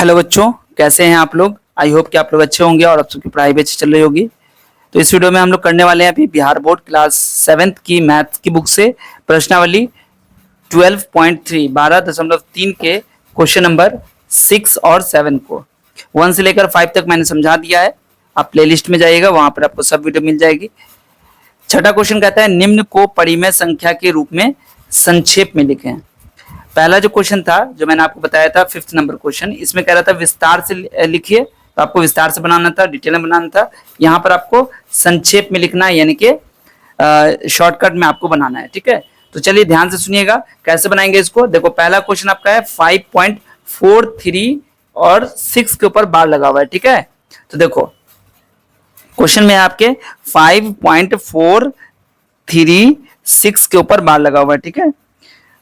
Hello बच्चों, कैसे हैं आप लोग। आई होप कि आप लोग अच्छे होंगे और आप सबकी पढ़ाई भी अच्छी चल रही होगी। तो इस वीडियो में हम लोग करने वाले हैं अभी बिहार बोर्ड क्लास 7th की मैथ्स की बुक से प्रश्नावली 12.3 12.3 के क्वेश्चन नंबर 6 और 7 को 1 से लेकर 5 तक मैंने समझा दिया है। आप प्लेलिस्ट में जाइएगा, वहां पर आपको सब वीडियो मिल जाएगी। छठा क्वेश्चन कहता है निम्न को परिमेय संख्या के रूप में संक्षेप में लिखें। पहला जो क्वेश्चन था जो मैंने आपको बताया था 5th नंबर क्वेश्चन, इसमें कह रहा था विस्तार से लिखिए, तो आपको विस्तार से बनाना था, डिटेल में बनाना था। यहाँ पर आपको संक्षेप में लिखना है, यानी कि शॉर्टकट में आपको बनाना है। ठीक है, तो चलिए ध्यान से सुनिएगा कैसे बनाएंगे इसको। देखो पहला क्वेश्चन आपका है 5.43 और 6 के ऊपर बार लगा हुआ है। ठीक है, तो देखो क्वेश्चन में आपके 5.436 के ऊपर बार लगा हुआ है। ठीक है,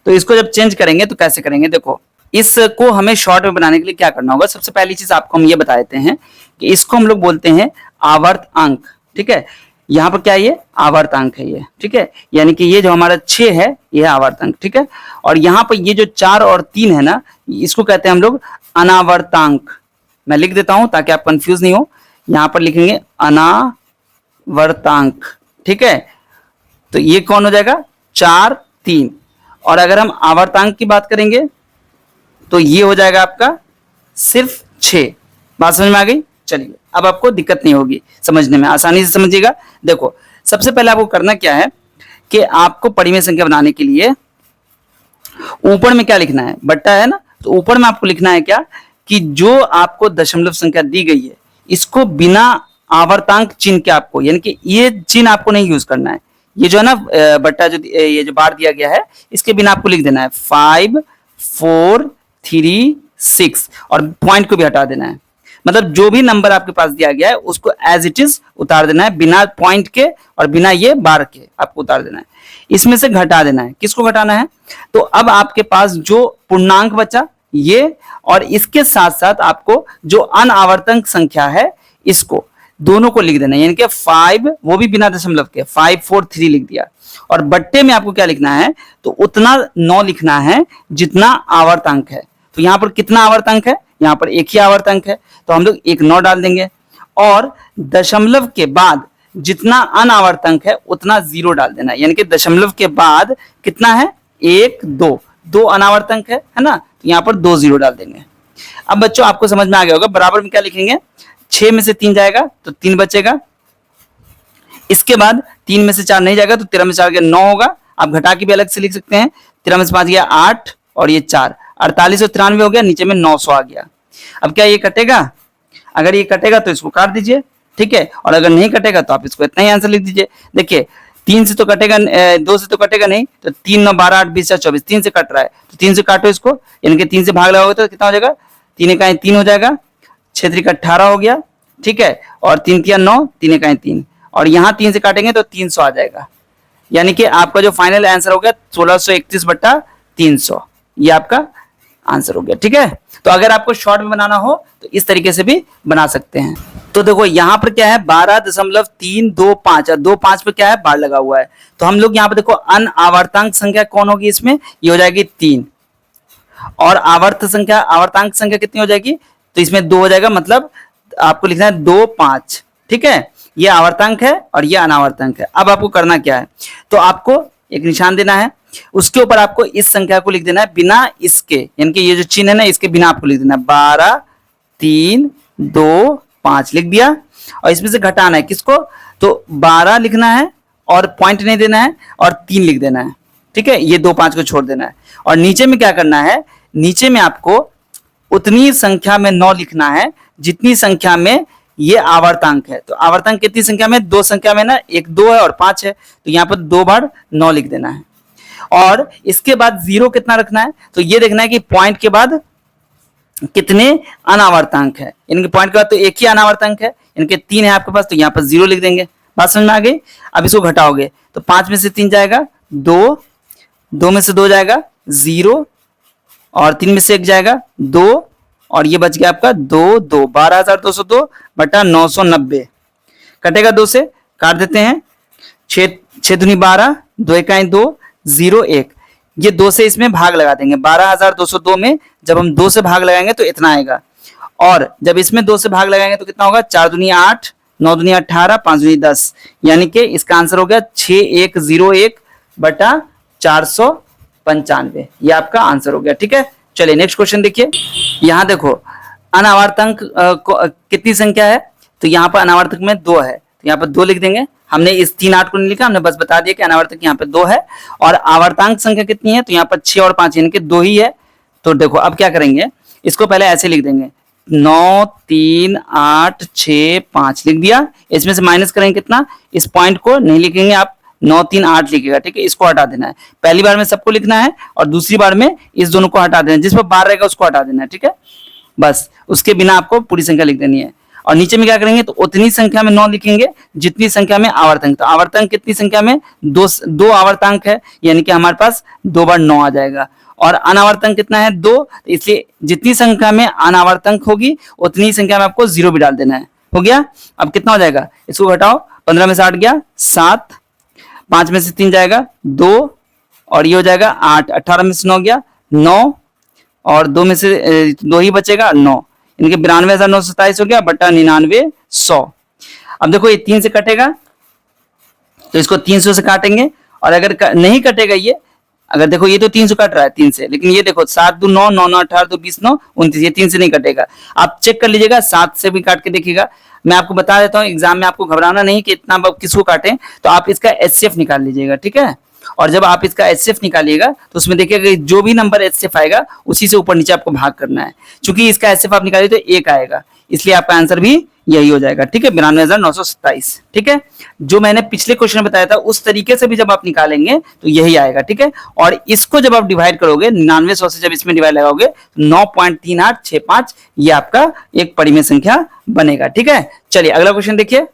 तो इसको जब चेंज करेंगे तो कैसे करेंगे, देखो इसको हमें शॉर्ट में बनाने के लिए क्या करना होगा। सबसे पहली चीज आपको हम ये बता देते हैं कि इसको हम लोग बोलते हैं आवर्त अंक। ठीक है, यहाँ पर क्या है, ये आवर्त अंक है ये। ठीक है, यानी कि ये जो हमारा 6 है ये अनावर्त अंक। ठीक है, और यहाँ पर ये जो 4 और 3 है ना, इसको कहते हैं हम लोग अनावर्तांक। मैं लिख देता हूं ताकि आप कंफ्यूज नहीं हो। यहाँ पर लिखेंगे अनावर्तांक। ठीक है, तो ये कौन हो जाएगा, 4 3। और अगर हम आवर्तांक की बात करेंगे तो ये हो जाएगा आपका सिर्फ 6। बात समझ में आ गई। चलिए अब आपको दिक्कत नहीं होगी समझने में, आसानी से समझिएगा। देखो सबसे पहले आपको करना क्या है कि आपको परिमेय संख्या बनाने के लिए ऊपर में क्या लिखना है, बट्टा है ना, तो ऊपर में आपको लिखना है क्या कि जो आपको दशमलव संख्या दी गई है इसको बिना आवर्तांक चिन्ह के आपको, यानी कि ये चिन्ह आपको नहीं यूज करना है। ये जो है ना बट्टा जो ये जो बार दिया गया है इसके बिना आपको लिख देना है 5 4 3 6 और पॉइंट को भी हटा देना है। मतलब जो भी नंबर आपके पास दिया गया है उसको एज इट इज उतार देना है, बिना पॉइंट के और बिना ये बार के आपको उतार देना है। इसमें से घटा देना है। किसको घटाना है, तो अब आपके पास जो पूर्णांक बचा ये, और इसके साथ साथ आपको जो अनावर्तक संख्या है इसको दोनों को लिख देना है, यानी कि 5 वो भी बिना दशमलव के 5 4 3 लिख दिया। और बट्टे में आपको क्या लिखना है, तो उतना 9 लिखना है जितना आवर्तांक है। तो यहाँ पर कितना आवर्तांक है, यहाँ पर एक ही आवर्तांक है, तो हम लोग एक 9 डाल देंगे। और दशमलव के बाद जितना अनावर्तांक है उतना 0 डाल देना है, यानी कि दशमलव के बाद कितना है 1 2 2 अनावर्तांक है ना, तो यहाँ पर 2 0 डाल देंगे। अब बच्चों आपको समझ में आ गया होगा, बराबर में क्या लिखेंगे, 6 में से 3 जाएगा तो 3 बचेगा। इसके बाद 3 में से 4 नहीं जाएगा तो 13 में से 4 गया 9 होगा। आप घटा के भी अलग से लिख सकते हैं। 13 में से 5 गया 8 और ये 4 48 और 93 हो गया, नीचे में 900 आ गया। अब क्या ये कटेगा, अगर ये कटेगा तो इसको काट दीजिए। ठीक है, और अगर नहीं कटेगा तो आप इसको इतना ही आंसर लिख दीजिए। देखिए 3 से तो कटेगा, 2 से तो कटेगा नहीं, तो 3 9 12 8 20 24 3 से कट रहा है, तो 3 से काटो इसको, यानी कि 3 से भाग लगाओगे तो कितना हो जाएगा, 3 इकाई 3 हो जाएगा, 6 3 18 हो गया। ठीक है, और 3 3 9 3 इकाई 3, और यहाँ 3 से काटेंगे तो 300 आ जाएगा। यानी कि आपका जो फाइनल आंसर हो गया 1631/300, ये आपका आंसर हो गया। ठीक है, तो अगर आपको शॉर्ट में बनाना हो तो इस तरीके से भी बना सकते हैं। तो देखो यहाँ पर क्या है 12.325 और 25 पे क्या है बार लगा हुआ है, तो हम लोग यहाँ पर देखो अनावर्तांक संख्या कौन होगी इसमें, ये हो जाएगी 3, और आवर्तांक संख्या कितनी हो जाएगी, तो इसमें 2 हो जाएगा, मतलब आपको लिखना है 2 5। ठीक है, ये आवर्तांक है और ये अनावर्तांक है। अब आपको करना क्या है, तो आपको एक निशान देना है, उसके ऊपर आपको इस संख्या को लिख देना है बिना इसके, यानी कि ये जो चिन्ह है ना इसके बिना आपको लिख देना है 12 3 2 5 लिख दिया। और इसमें से घटाना है किसको, तो 12 लिखना है और पॉइंट नहीं देना है और 3 लिख देना है। ठीक है, ये 2 5 को छोड़ देना है। और नीचे में क्या करना है, नीचे में आपको उतनी संख्या में 9 लिखना है जितनी संख्या में ये आवर्तांक है। तो आवर्तांक कितनी संख्या में, 2 संख्या में ना, 1 2 है और 5 है, तो यहाँ पर 2 बार 9 लिख देना है। और इसके बाद 0 कितना रखना है, तो ये देखना है कि पॉइंट के बाद कितने अनावर्तांक है, इनके पॉइंट के बाद तो एक ही अनावर्तांक है, इनके 3 है आपके पास, तो यहाँ पर 0 लिख देंगे। बात समझ में आ गई। अब इसको घटाओगे तो 5 में से 3 जाएगा 2, 2 में से 2 जाएगा 0, और 3 में से 1 जाएगा 2, और ये बच गया आपका 2 2 12,202/990 कटेगा 2 से, काट देते हैं। 6 दूनी 12, 2 इकाई 2 0 1, ये 2 से इसमें भाग लगा देंगे। 12,202 में जब हम 2 से भाग लगाएंगे तो इतना आएगा, और जब इसमें 2 से भाग लगाएंगे तो कितना होगा, 4 दूनी 8, 9 दूनी 18, 5 दूनी 10, यानी कि इसका आंसर हो गया 6101 बटा 495। ये आपका आंसर हो गया। ठीक है, चलिए नेक्स्ट क्वेश्चन देखिए। यहाँ देखो अनावर्तक कितनी संख्या है, तो यहाँ पर अनावर्तक में 2 है, तो यहाँ पर 2 लिख देंगे। हमने इस 3 8 को नहीं लिखा, हमने बस बता दिया कि अनावर्तक यहाँ पे 2 है। और आवर्तांक संख्या कितनी है, तो यहाँ पर 6 और 5 यानी कि 2 ही है। तो देखो अब क्या करेंगे, इसको पहले ऐसे लिख देंगे, 9 3 8 6 5 लिख दिया। इसमें से माइनस करेंगे कितना, इस पॉइंट को नहीं लिखेंगे आप, 9 3 8 लिखेगा। ठीक है, इसको हटा देना है, पहली बार में सबको लिखना है और दूसरी बार में इस दोनों को हटा देना है, जिस पर बार रहेगा उसको हटा देना है। ठीक है, बस उसके बिना आपको पूरी संख्या लिख देनी है। और नीचे में क्या करेंगे, तो उतनी संख्या में 9 लिखेंगे जितनी संख्या में आवर्तांक। तो आवर्तांक कितनी संख्या में, दो आवर्तांक है, यानी कि हमारे पास 2 बार 9 आ जाएगा। और अनावर्तांक कितना है, 2, तो इसलिए जितनी संख्या में अनावर्तांक होगी उतनी संख्या में आपको 0 भी डाल देना है। हो गया, अब कितना हो जाएगा, इसको घटाओ, 15 में से 8 गया 7, 5 में से 3 जाएगा 2, और ये हो जाएगा 8, 18 में से 9 गया 9, और 2 में से 2 ही बचेगा 9, इनके 92,927 हो गया बटा 99,100। अब देखो ये 3 से कटेगा, तो इसको 300 से काटेंगे। और अगर नहीं कटेगा ये, अगर देखो ये तो 300 कट रहा है 3 से, लेकिन ये देखो 7 2 9, 9 9 18 2 20 9 29, ये 3 से नहीं कटेगा। आप चेक कर लीजिएगा, 7 से भी काट के देखिएगा। मैं आपको बता देता हूँ, एग्जाम में आपको घबराना नहीं कि इतना किसको काटें, तो आप इसका HCF निकाल लीजिएगा। ठीक है, और जब आप इसका HCF निकालिएगा तो उसमें देखिएगा जो भी नंबर HCF आएगा उसी से ऊपर नीचे आपको भाग करना है। क्योंकि इसका HCF आप निकालिए तो 1 आएगा, इसलिए आपका आंसर भी यही हो जाएगा। ठीक है, 92,927। ठीक है, जो मैंने पिछले क्वेश्चन में बताया था उस तरीके से भी जब आप निकालेंगे तो यही आएगा। ठीक है, और इसको जब आप डिवाइड करोगे 9900 से, जब इसमें डिवाइड लगाओगे 9.3865, ये आपका एक परिमेय संख्या बनेगा। ठीक है, चलिए अगला क्वेश्चन देखिए।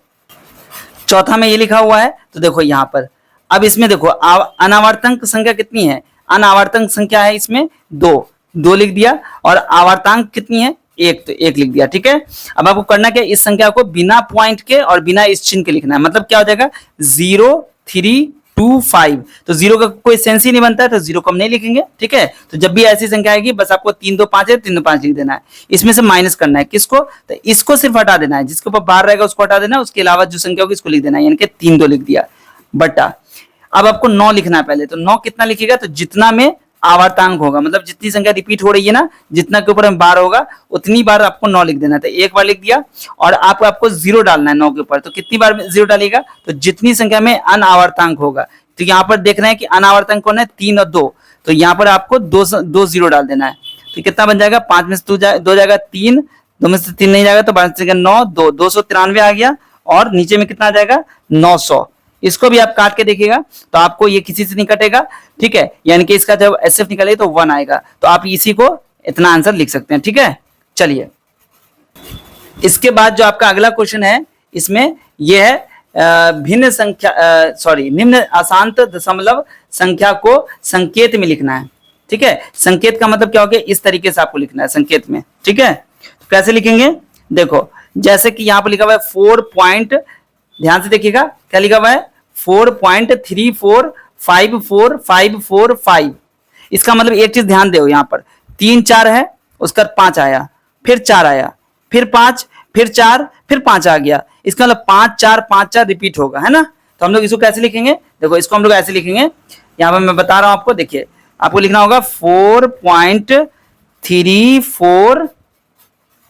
चौथा में ये लिखा हुआ है, तो देखो यहाँ पर अब इसमें देखो अनावर्तांक संख्या कितनी है, अनावर्तांक संख्या है इसमें 2 लिख दिया, और आवर्तांक कितनी है 1, तो 1 लिख दिया। ठीक है, अब आपको करना क्या, इस संख्या को बिना पॉइंट के और बिना इस चिन्ह के लिखना है। मतलब क्या हो जाएगा 0 3 2 5, तो 0 का कोई सेंस ही नहीं बनता है, तो 0 को हम नहीं लिखेंगे। ठीक है, तो जब भी ऐसी संख्या आएगी बस आपको 3 2 5 है, 3 2 5 लिख देना है। इसमें से माइनस करना है किसको, तो इसको सिर्फ हटा देना है, जिसके ऊपर बाहर रहेगा उसको हटा देना है, उसके अलावा जो संख्या होगी इसको लिख देना है, यानी कि 3 2 लिख दिया बटा। अब आपको 9 लिखना है पहले, तो 9 कितना लिखिएगा, तो जितना में आवर्तांक होगा, मतलब जितनी संख्या रिपीट हो रही है ना, जितना के ऊपर में बार होगा उतनी बार आपको 9 लिख देना है। तो एक बार लिख दिया, और आपको 0 डालना है 9 के ऊपर, तो कितनी बार 0 डालेगा, तो जितनी संख्या में अनावर्तांक होगा। तो यहाँ पर देख रहे हैं कि अनावर्तांक कौन है, 3 और 2, तो यहाँ पर आपको 2 0 डाल देना है। तो कितना बन जाएगा, 5 में से 2 जाएगा 3, 2 में से 3 नहीं जाएगा तो 5 से 9 2, 293 आ गया, और नीचे में कितना आ जाएगा 900। इसको भी आप काट के देखिएगा तो आपको ये किसी से नहीं कटेगा। ठीक है, यानी कि इसका जब HCF निकालिए तो 1 आएगा, तो आप इसी को इतना आंसर लिख सकते हैं। ठीक है, चलिए इसके बाद जो आपका अगला क्वेश्चन है, इसमें यह है भिन्न संख्या निम्न अशांत दशमलव संख्या को संकेत में लिखना है। ठीक है, संकेत का मतलब क्या हो गया, इस तरीके से आपको लिखना है संकेत में। ठीक है, तो कैसे लिखेंगे, देखो जैसे कि यहाँ पर लिखा हुआ है 4 ध्यान से देखिएगा क्या लिखा हुआ है, 4.3454545। इसका मतलब एक चीज ध्यान दो, यहाँ पर 3 4 है, उसका 5 आया, फिर 4 आया, फिर 5, फिर 4, फिर 5 आ गया। इसका मतलब 5 4 5 4 रिपीट होगा, है ना। तो हम लोग इसको कैसे लिखेंगे, देखो इसको हम लोग ऐसे लिखेंगे, यहाँ पर मैं बता रहा हूं आपको। देखिए आपको लिखना होगा 4.34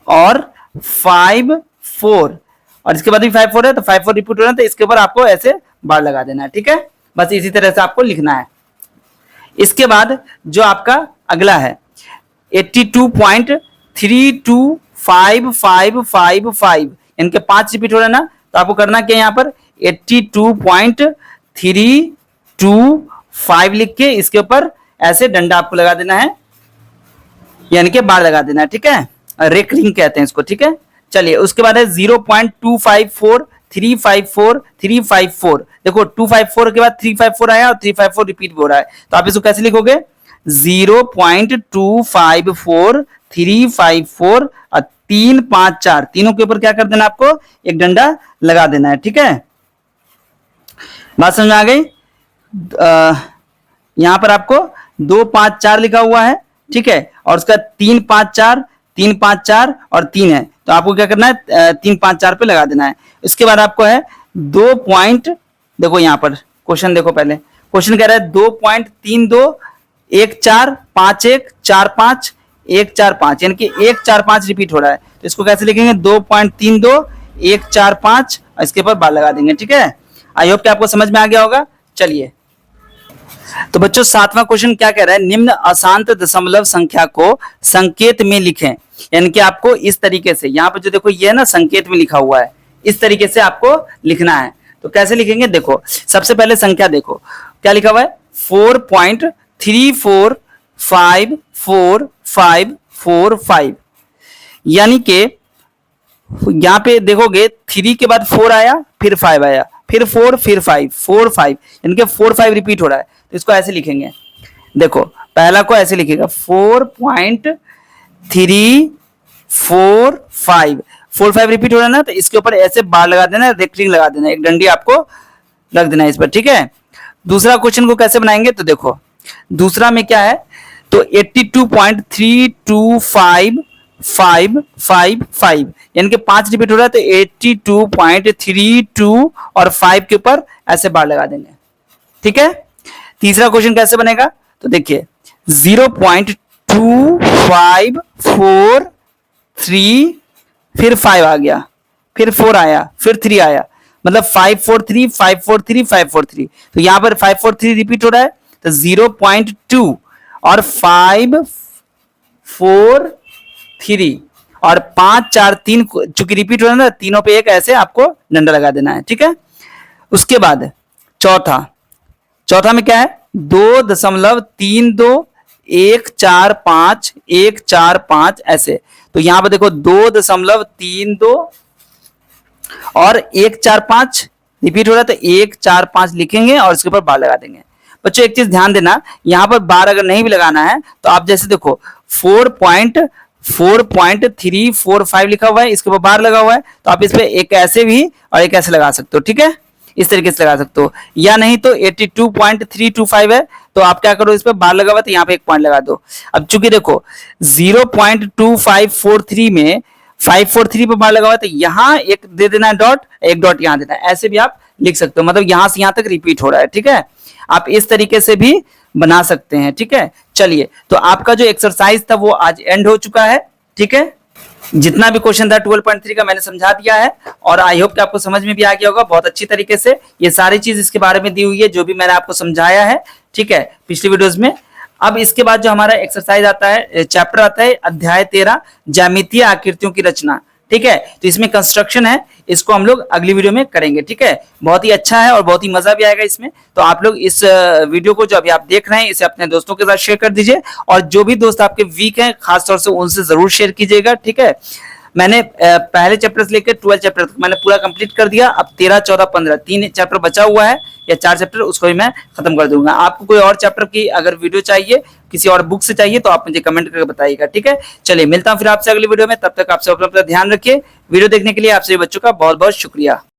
और 54, और इसके बाद भी 5 4 है, तो 5 4 रिपीट हो रहा है, तो इसके ऊपर आपको ऐसे बार लगा देना है। ठीक है, बस इसी तरह से आपको लिखना है। इसके बाद जो आपका अगला है 82.32555, इनके 5 रिपीट हो रहा है ना, तो आपको करना क्या, यहाँ पर 82.325 लिख के इसके ऊपर ऐसे डंडा आपको लगा देना है, यानी कि बार लगा देना है। ठीक है, रेकरिंग कहते हैं इसको। ठीक है, चलिए उसके बाद है 0.254354 देखो 254 के बाद 354 आया और 354 रिपीट हो रहा है, तो आप इसको कैसे लिखोगे, 0.254354 और 3 5 4, तीनों के ऊपर क्या कर देना, आपको एक डंडा लगा देना है। ठीक है, बात समझ में आ गई। यहां पर आपको 2 5 4 लिखा हुआ है। ठीक है, और उसका 3 5 4 3 5 4 और 3 है, तो आपको क्या करना है 3 5 4 पे लगा देना है। उसके बाद आपको है 2 पॉइंट, देखो यहाँ पर क्वेश्चन देखो, पहले क्वेश्चन कह रहा है 2.32 1 4 5 1 4 5 1 4 5, यानी कि 1 4 5 रिपीट हो रहा है, तो इसको कैसे लिखेंगे 2.32 1 4 5, इसके ऊपर बार लगा देंगे। ठीक है, आई होप कि आपको समझ में आ गया होगा। चलिए, तो बच्चों 7वां क्वेश्चन क्या कह रहा है, निम्न अशांत दशमलव संख्या को संकेत में लिखें। यानी कि आपको इस तरीके से, यहाँ पर जो देखो ये है ना संकेत में लिखा हुआ है, इस तरीके से आपको लिखना है। तो कैसे लिखेंगे, देखो सबसे पहले संख्या देखो क्या लिखा हुआ है 4.345445, यानी कि यहाँ पे देखोगे 3 के बाद 4 आया, फिर 5 आया, फिर 4, फिर 5, 4 5, यानी कि 4 5 रिपीट हो रहा है। तो इसको ऐसे लिखेंगे, देखो पहला को ऐसे लिखेगा 4.345, 4 5 रिपीट हो रहा है ना, तो इसके ऊपर ऐसे बार लगा देना, रेक्टिंग लगा देना, एक डंडी आपको रख देना इस पर। ठीक है, दूसरा क्वेश्चन को कैसे बनाएंगे, तो देखो दूसरा में क्या है, तो 82.325555, यानी कि 5 रिपीट हो रहा है, तो 82.32 और 5 के ऊपर ऐसे बार लगा देंगे। ठीक है, तीसरा क्वेश्चन कैसे बनेगा, तो देखिए 0.2543, फिर 5 आ गया, फिर 4 आया, फिर 3 आया, मतलब 543 543 543, तो यहां पर 543 रिपीट हो रहा है, तो 0.2 और 543 और 5 4 3 चूंकि रिपीट हो रहा है ना, तीनों पे एक ऐसे आपको डंडा लगा देना है। ठीक है, उसके बाद चौथा में क्या है 2.32 1 4 5 1 4 5 ऐसे, तो यहां पर देखो 2.32 और 1 4 5 रिपीट हो रहा है, तो 1 4 5 लिखेंगे और इसके ऊपर बार लगा देंगे। बच्चों एक चीज ध्यान देना, यहां पर बार अगर नहीं भी लगाना है तो आप जैसे देखो 4.345 लिखा हुआ है, इसके ऊपर बार लगा हुआ है, तो आप इस पे एक ऐसे भी और एक ऐसे लगा सकते हो। ठीक है, इस तरीके से लगा सकते हो, या नहीं तो 82.325 है, तो आप क्या करो इस पे बार लगा हुआ है, तो यहाँ पे एक पॉइंट लगा दो। अब चूंकि देखो 0.2543 में 543 पे बार लगा हुआ है, तो यहाँ एक दे देना डॉट, एक डॉट यहाँ देना है, ऐसे भी आप लिख सकते हो, मतलब यहां से यहां तक रिपीट हो रहा है। ठीक है, आप इस तरीके से भी बना सकते हैं। ठीक है, चलिए, तो आपका जो एक्सरसाइज था वो आज एंड हो चुका है। ठीक है, जितना भी क्वेश्चन था 12.3 का मैंने समझा दिया है, और आई होप कि आपको समझ में भी आ गया होगा बहुत अच्छी तरीके से। ये सारी चीज इसके बारे में दी हुई है जो भी मैंने आपको समझाया है। ठीक है, पिछली वीडियोस में। अब इसके बाद जो हमारा एक्सरसाइज आता है, चैप्टर आता है अध्याय 13 ज्यामितीय आकृतियों की रचना। ठीक है, तो इसमें कंस्ट्रक्शन है, इसको हम लोग अगली वीडियो में करेंगे। ठीक है, बहुत ही अच्छा है और बहुत ही मजा भी आएगा इसमें। तो आप लोग इस वीडियो को जो अभी आप देख रहे हैं इसे अपने दोस्तों के साथ शेयर कर दीजिए, और जो भी दोस्त आपके वीक हैं खासतौर से उनसे जरूर शेयर कीजिएगा। ठीक है, मैंने पहले चैप्टर से लेकर 12 चैप्टर तक मैंने पूरा कंप्लीट कर दिया। अब 13 14 15 3 चैप्टर बचा हुआ है, या 4 चैप्टर, उसको भी मैं खत्म कर दूंगा। आपको कोई और चैप्टर की अगर वीडियो चाहिए, किसी और बुक से चाहिए, तो आप मुझे कमेंट करके बताइएगा। ठीक है, चलिए मिलता हूं फिर आपसे अगली वीडियो में, तब तक आप सब अपना ध्यान रखिए। वीडियो देखने के लिए आप सभी बच्चों का बहुत बहुत शुक्रिया।